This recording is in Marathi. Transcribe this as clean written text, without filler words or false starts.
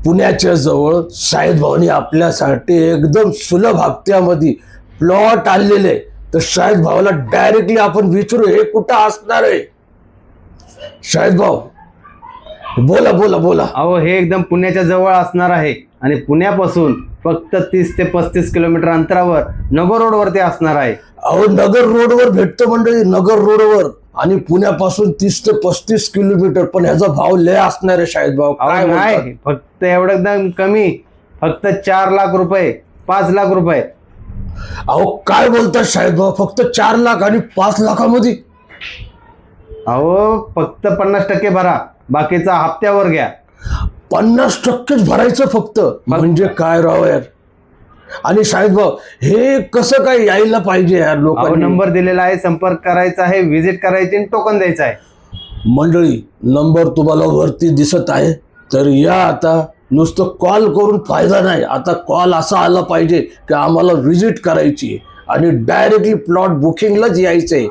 पुण्याच्या जवळ शाहिद भाऊनी आपल्यासाठी एकदम सुलभ हप्त्यामध्ये प्लॉट आणलेले. तर शाहिद भाऊला डायरेक्टली आपण विचारू, हे कुठं असणार आहे? शाहिद भाऊ, बोला बोला बोला. अहो, हे एकदम पुण्याच्या जवळ असणार आहे आणि पुण्यापासून फक्त 30 ते 35 किलोमीटर अंतरावर नगर रोडवरती असणार आहे. अहो, नगर रोडवर भेटतं मंडळी, नगर रोडवर. आणि पुण्यापासून 30 ते 35 किलोमीटर. पण ह्याचा भाव लय असणार आहे शाहिद भाऊ. काय बोलतात? नाही, फक्त एवढं एकदम कमी, फक्त 4 लाख रुपये, 5 लाख रुपये. अहो, काय बोलतात शाहिद भाऊ? फक्त 4 लाख आणि 5 लाखामध्ये? अहो, फक्त 50% भरा, बाकीचा हप्त्यावर घ्या. 50%च भरायचं फक्त? म्हणजे काय राव यार. आणि शाहिद भाऊ, हे कसं काय यायला पाहिजे यार अहो, लोकांनी? नंबर दिलेला आहे, संपर्क करायचा आहे, व्हिजिट करायची आणि टोकन द्यायचं आहे. मंडळी, नंबर तुम्हाला वरती दिसत आहे, तर या आता. नुसतं कॉल करून फायदा नाही, आता कॉल असा आला पाहिजे की आम्हाला व्हिजिट करायची आणि डायरेक्टली प्लॉट बुकिंगलाच यायचंय.